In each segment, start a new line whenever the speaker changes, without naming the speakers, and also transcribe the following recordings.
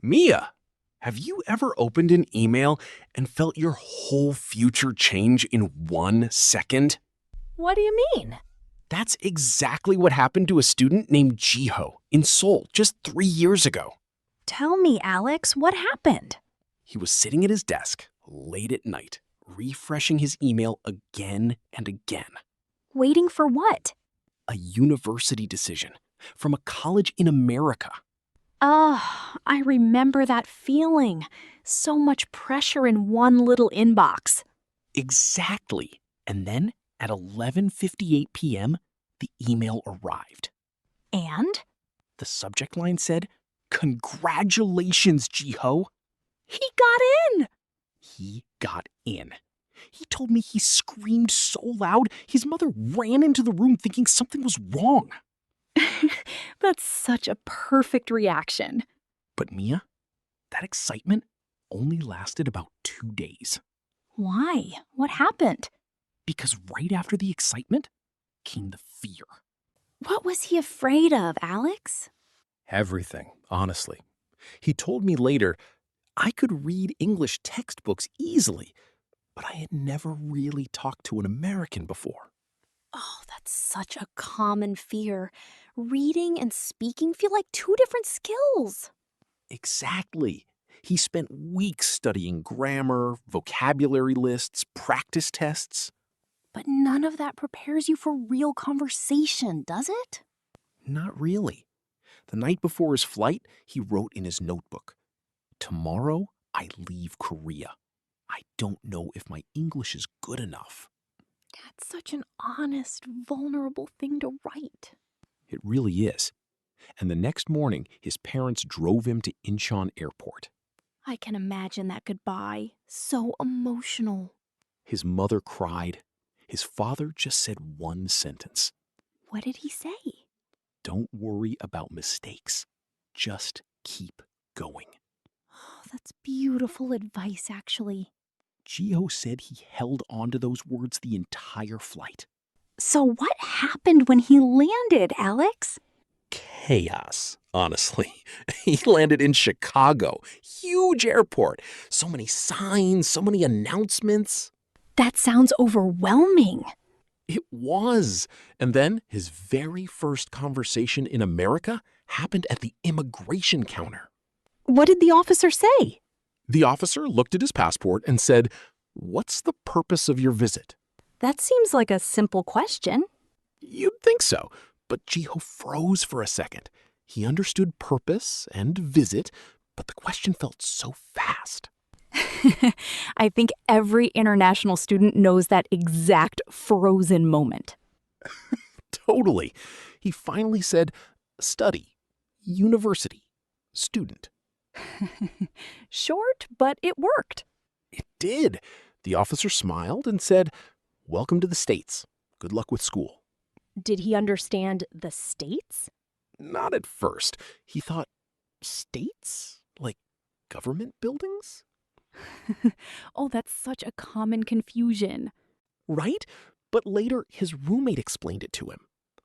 Mia, have you ever opened an email and felt your whole future change in 1 second?
What do you mean?
That's exactly what happened to a student named Jiho in Seoul just 3 years ago.
Tell me, Alex, what happened?
He was sitting at his desk late at night, refreshing his email again and again.
Waiting for what?
A university decision from a college in America.
I remember that feeling. So much pressure in one little inbox.
Exactly. And then at 11:58 p.m., the email arrived.
And?
The subject line said, "Congratulations, Jiho."
He got in!
He got in. He told me he screamed so loud, his mother ran into the room thinking something was wrong.
That's such a perfect reaction.
But Mia, that excitement only lasted about 2 days.
Why? What happened?
Because right after the excitement came the fear.
What was he afraid of, Alex?
Everything, honestly. He told me later, I could read English textbooks easily, but I had never really talked to an American before.
Oh, that's such a common fear. Reading and speaking feel like two different skills.
Exactly. He spent weeks studying grammar, vocabulary lists, practice tests.
But none of that prepares you for real conversation, does it?
Not really. The night before his flight, he wrote in his notebook, "Tomorrow, I leave Korea. I don't know if my English is good enough."
That's such an honest, vulnerable thing to write.
It really is. And the next morning, his parents drove him to Incheon Airport.
I can imagine that goodbye. So emotional.
His mother cried. His father just said one sentence.
What did he say?
"Don't worry about mistakes. Just keep going."
Oh, that's beautiful advice, actually.
Jiho said he held on to those words the entire flight.
So what happened when he landed, Alex?
Chaos, honestly. He landed in Chicago. Huge airport. So many signs, so many announcements.
That sounds overwhelming.
It was. And then his very first conversation in America happened at the immigration counter.
What did the officer say?
The officer looked at his passport and said, "What's the purpose of your visit?"
That seems like a simple question.
You'd think so, but Jiho froze for a second. He understood purpose and visit, but the question felt so fast.
I think every international student knows that exact frozen moment.
Totally. He finally said, "Study, university, student."
Short, but it worked.
It did. The officer smiled and said, "Welcome to the States. Good luck with school."
Did he understand the States?
Not at first. He thought, states? Like government buildings?
Oh, that's such a common confusion.
Right? But later, his roommate explained it to him.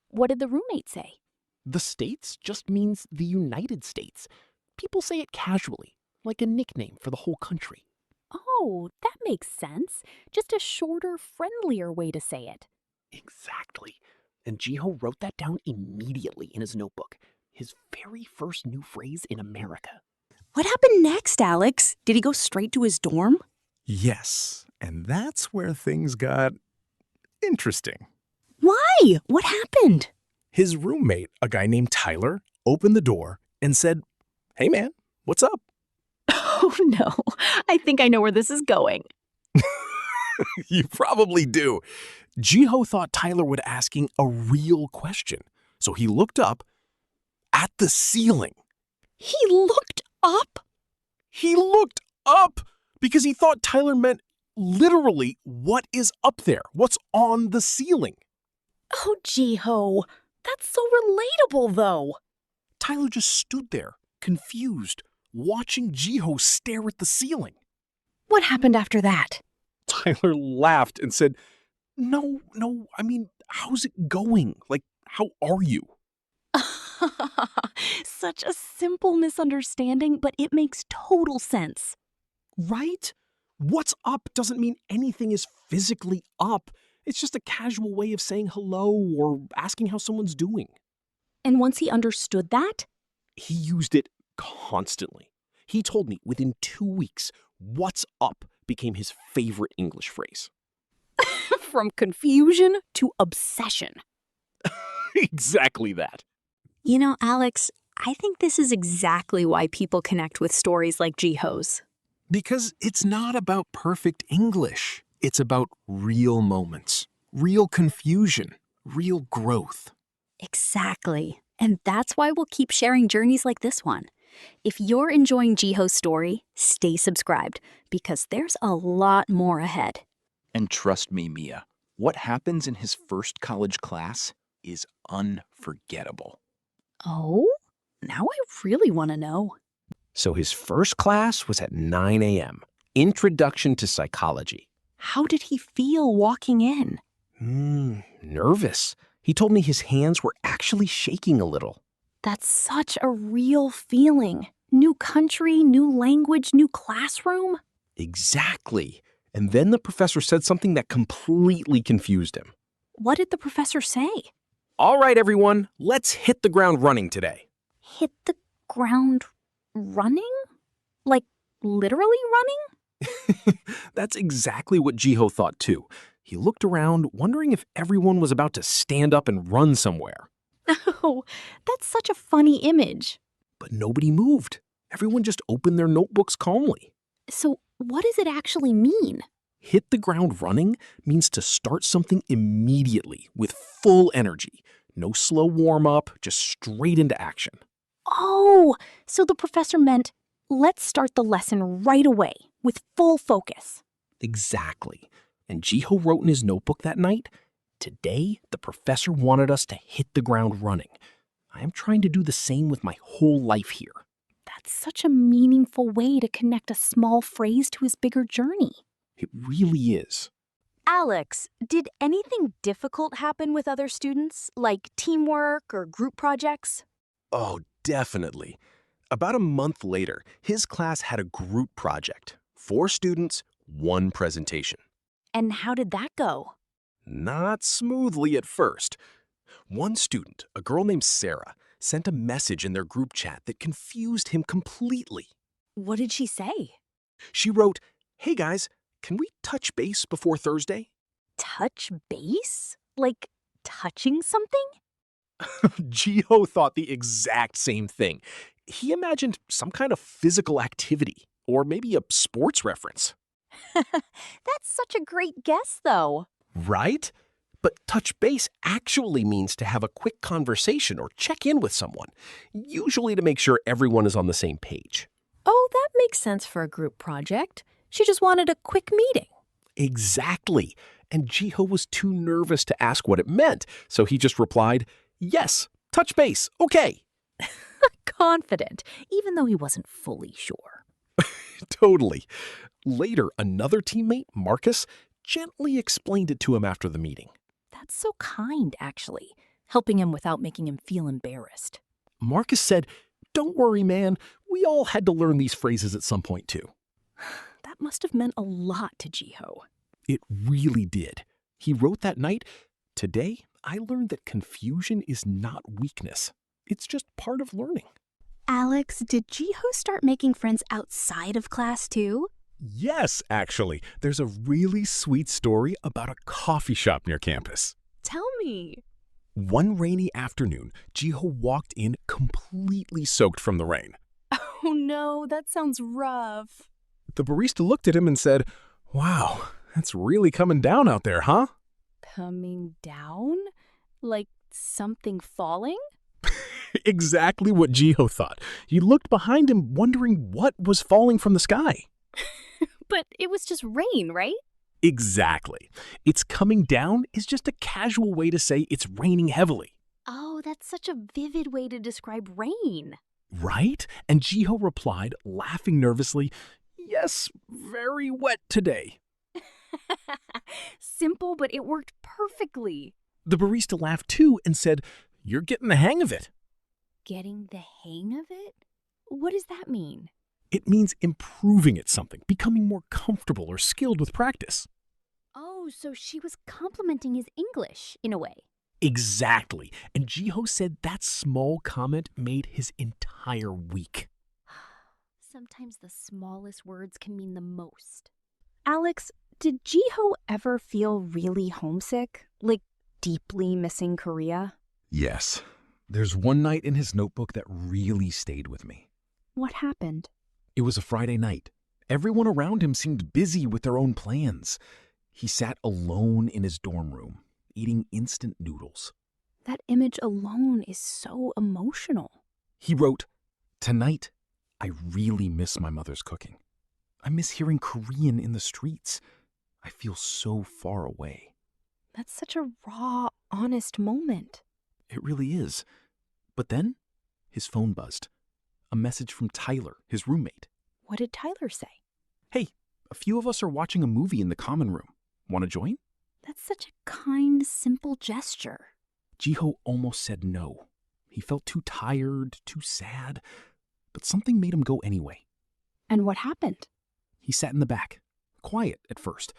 What did the roommate say?
The States just means the United States. People say it casually, like a nickname for the whole country.
Oh, that makes sense. Just a shorter, friendlier way to say it.
Exactly. And Jiho wrote that down immediately in his notebook. His very first new phrase in America.
What happened next, Alex? Did he go straight to his dorm?
Yes, and that's where things got interesting.
Why? What happened?
His roommate, a guy named Tyler, opened the door and said, "Hey man, what's up?"
Oh no, I think I know where this is going.
You probably do. Jiho thought Tyler was asking a real question, so he looked up at the ceiling.
He looked up?
He looked up because he thought Tyler meant literally what is up there, what's on the ceiling.
Oh, Jiho, that's so relatable, though.
Tyler just stood there, confused, watching Jiho stare at the ceiling.
What happened after that?
Tyler laughed and said, No, I mean, how's it going? Like, how are you?"
Such a simple misunderstanding, but it makes total sense.
Right? What's up doesn't mean anything is physically up. It's just a casual way of saying hello or asking how someone's doing.
And once he understood that,
He used it constantly. He told me within 2 weeks, what's up became his favorite English phrase.
from confusion to obsession.
Exactly that.
You know, Alex, I think this is exactly why people connect with stories like Jiho's.
Because it's not about perfect English. It's about real moments, real confusion, real growth.
Exactly. And that's why we'll keep sharing journeys like this one. If you're enjoying Jiho's story, stay subscribed because there's a lot more ahead.
And trust me, Mia, what happens in his first college class is unforgettable.
Oh? Now I really want to know.
So his first class was at 9 a.m. Introduction to Psychology.
How did he feel walking in?
Nervous. He told me his hands were actually shaking a little.
That's such a real feeling. New country, new language, new classroom.
Exactly. And then the professor said something that completely confused him.
What did the professor say?
All right, everyone, let's hit the ground running today.
Hit the ground running? Like literally running?
That's exactly what Jiho thought too. He looked around, wondering if everyone was about to stand up and run somewhere.
Oh, that's such a funny image.
But nobody moved. Everyone just opened their notebooks calmly.
So, what does it actually mean?
Hit the ground running means to start something immediately with full energy. No slow warm-up, just straight into action.
Oh, so the professor meant, let's start the lesson right away with full focus.
Exactly. And Jiho wrote in his notebook that night, today the professor wanted us to hit the ground running. I am trying to do the same with my whole life here.
That's such a meaningful way to connect a small phrase to his bigger journey.
It really is.
Alex, did anything difficult happen with other students, like teamwork or group projects?
Oh, definitely. About a month later, his class had a group project. 4 students, 1 presentation.
And how did that go?
Not smoothly at first. One student, a girl named Sarah, sent a message in their group chat that confused him completely.
What did she say?
She wrote, "Hey guys, can we touch base before Thursday?"
Touch base? Like touching something?
Jiho thought the exact same thing. He imagined some kind of physical activity, or maybe a sports reference.
That's such a great guess, though.
Right? But touch base actually means to have a quick conversation or check in with someone, usually to make sure everyone is on the same page.
Oh, that makes sense for a group project. She just wanted a quick meeting.
Exactly. And Jiho was too nervous to ask what it meant, so he just replied, yes, touch base, okay.
Confident, even though he wasn't fully sure.
Totally. Later, another teammate, Marcus, gently explained it to him after the meeting.
That's so kind, actually, helping him without making him feel embarrassed.
Marcus said, don't worry, man. We all had to learn these phrases at some point, too.
That must have meant a lot to Jiho.
It really did. He wrote that night, today, I learned that confusion is not weakness. It's just part of learning.
Alex, did Jiho start making friends outside of class, too?
Yes, actually. There's a really sweet story about a coffee shop near campus.
Tell me.
One rainy afternoon, Jiho walked in completely soaked from the rain.
Oh no, that sounds rough.
The barista looked at him and said, "Wow, it's really coming down out there, huh?"
Coming down? Like something falling?
Exactly what Jiho thought. He looked behind him, wondering what was falling from the sky.
But it was just rain, right?
Exactly. It's coming down is just a casual way to say it's raining heavily.
Oh, that's such a vivid way to describe rain.
Right? And Jiho replied, laughing nervously, "Yes, very wet today."
Simple, but it worked perfectly.
The barista laughed too and said, "You're getting the hang of it."
Getting the hang of it? What does that mean?
It means improving at something, becoming more comfortable or skilled with practice.
Oh, so she was complimenting his English, in a way.
Exactly. And Jiho said that small comment made his entire week.
Sometimes the smallest words can mean the most.
Alex, did Jiho ever feel really homesick? Like deeply missing Korea?
Yes. There's one night in his notebook that really stayed with me.
What happened?
It was a Friday night. Everyone around him seemed busy with their own plans. He sat alone in his dorm room, eating instant noodles.
That image alone is so emotional.
He wrote, "Tonight, I really miss my mother's cooking. I miss hearing Korean in the streets. I feel so far away."
That's such a raw, honest moment.
It really is. But then, his phone buzzed. A message from Tyler, his roommate.
What did Tyler say?
"Hey, a few of us are watching a movie in the common room. Want to join?"
That's such a kind, simple gesture.
Jiho almost said no. He felt too tired, too sad, but something made him go anyway.
And what happened?
He sat in the back, quiet at first,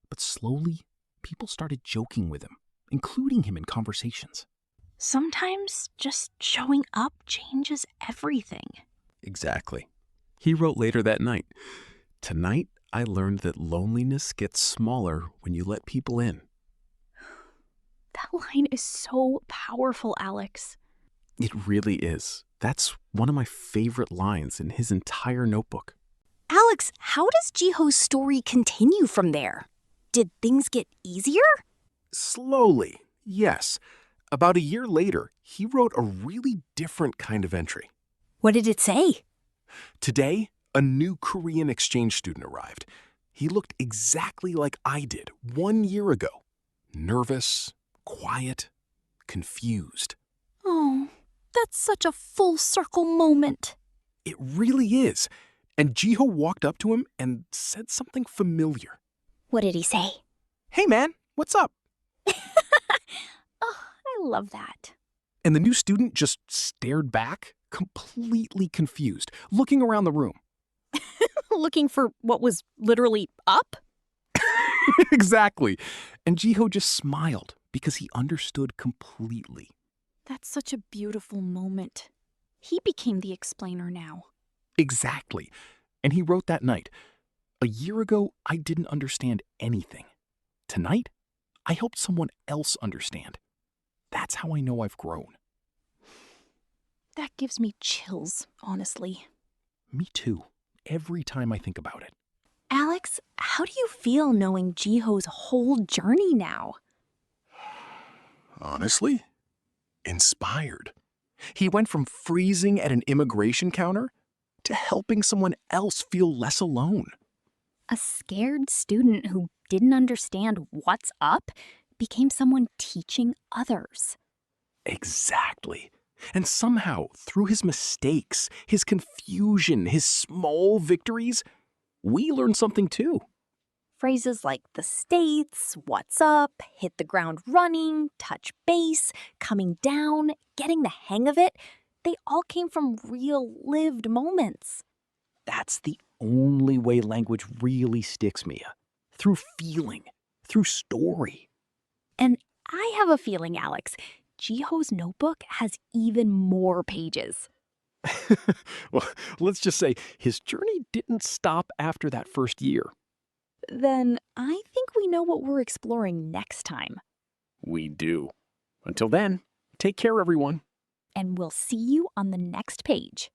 but slowly people started joking with him, including him in conversations.
Sometimes just showing up changes everything.
Exactly. He wrote later that night, "Tonight, I learned that loneliness gets smaller when you let people in."
That line is so powerful, Alex.
It really is. That's one of my favorite lines in his entire notebook.
Alex, how does Jiho's story continue from there? Did things get easier?
Slowly, yes. About a year later, he wrote a really different kind of entry.
What did it say?
"Today, a new Korean exchange student arrived. He looked exactly like I did 1 year ago. Nervous, quiet, confused."
Oh, that's such a full circle moment.
It really is. And Jiho walked up to him and said something familiar.
What did he say?
"Hey man, what's up?"
Oh, I love that.
And the new student just stared back, completely confused, looking around the room.
Looking for what was literally up?
Exactly. And Jiho just smiled because he understood completely.
That's such a beautiful moment. He became the explainer now.
Exactly. And he wrote that night, "A year ago, I didn't understand anything. Tonight, I helped someone else understand. That's how I know I've grown."
That gives me chills, honestly.
Me too. Every time I think about it.
Alex, how do you feel knowing Jiho's whole journey now?
Honestly, inspired. He went from freezing at an immigration counter to helping someone else feel less alone.
A scared student who didn't understand what's up became someone teaching others.
Exactly. And somehow, through his mistakes, his confusion, his small victories, we learned something too.
Phrases like the States, what's up, hit the ground running, touch base, coming down, getting the hang of it, they all came from real lived moments.
That's the only way language really sticks, Mia. Through feeling, through story.
And I have a feeling, Alex, Jiho's notebook has even more pages.
Well, let's just say his journey didn't stop after that first year.
Then I think we know what we're exploring next time.
We do. Until then, take care, everyone.
And we'll see you on the next page.